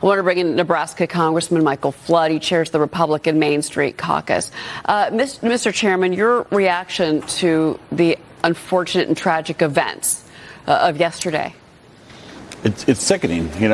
I want to bring in Nebraska Congressman Michael Flood. He chairs the Republican Main Street Caucus. Mr. Chairman, your reaction to the unfortunate and tragic events of yesterday? It's sickening, and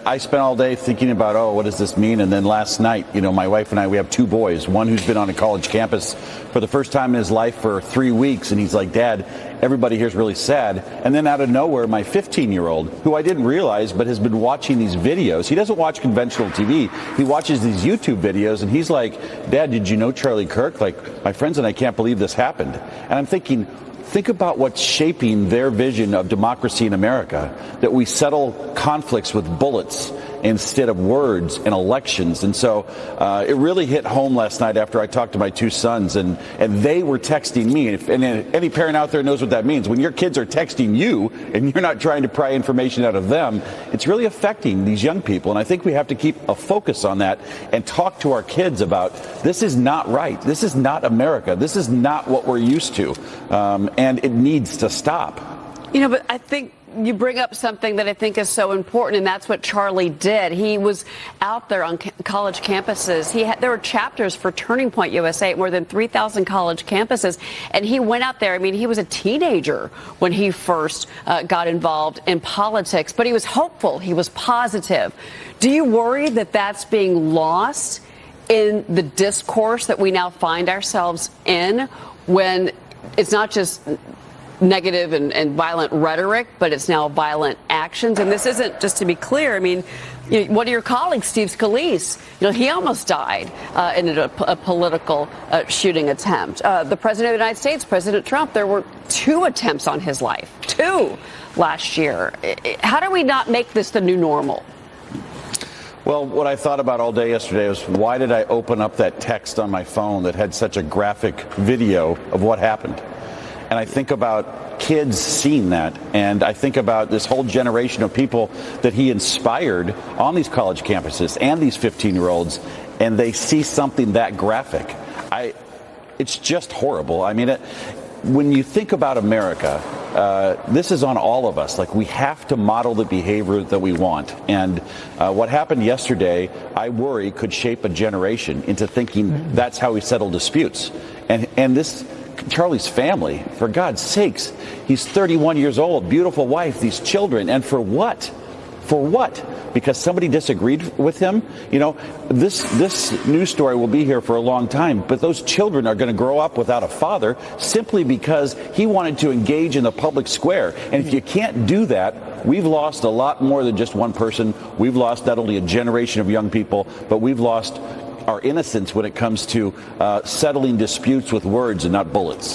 I spent all day thinking about, what does this mean? And then last night, my wife and I, we have two boys, one who's been on a college campus for the first time in his life for 3 weeks. And he's like, Dad, everybody here's really sad. And then out of nowhere, my 15-year-old, who I didn't realize, but has been watching these videos. He doesn't watch conventional TV. He watches these YouTube videos. And he's like, Dad, did you know Charlie Kirk? Like, my friends and I can't believe this happened. And I'm thinking, think about what's shaping their vision of democracy in America, that we settle conflicts with bullets instead of words and elections. And so it really hit home last night after I talked to my two sons, and they were texting me. And any parent out there knows what that means. When your kids are texting you and you're not trying to pry information out of them, it's really affecting these young people. And I think we have to keep a focus on that and talk to our kids about this is not right. This is not America. This is not what we're used to. And it needs to stop. But I think you bring up something that I think is so important, and that's what Charlie did. He was out there on college campuses. There were chapters for Turning Point USA at more than 3,000 college campuses, and he went out there. I mean, he was a teenager when he first got involved in politics, but he was hopeful. He was positive. Do you worry that that's being lost in the discourse that we now find ourselves in, when it's not just negative and violent rhetoric, but it's now violent actions? And this isn't, just to be clear, I mean, one of your colleagues, Steve Scalise, he almost died in a political shooting attempt. The president of the United States, President Trump, there were 2 attempts on his life, 2 last year. How do we not make this the new normal? Well, what I thought about all day yesterday was, why did I open up that text on my phone that had such a graphic video of what happened? And I think about kids seeing that, and I think about this whole generation of people that he inspired on these college campuses and these 15-year-olds, and they see something that graphic. It's just horrible. I mean, when you think about America, this is on all of us. Like, we have to model the behavior that we want. And what happened yesterday, I worry, could shape a generation into thinking that's how we settle disputes. And this Charlie's family, for God's sakes, he's 31 years old, beautiful wife, these children, and for what? For what? Because somebody disagreed with him? This news story will be here for a long time, but those children are going to grow up without a father simply because he wanted to engage in the public square. And if you can't do that, we've lost a lot more than just one person. We've lost not only a generation of young people, but we've lost our innocence when it comes to settling disputes with words and not bullets.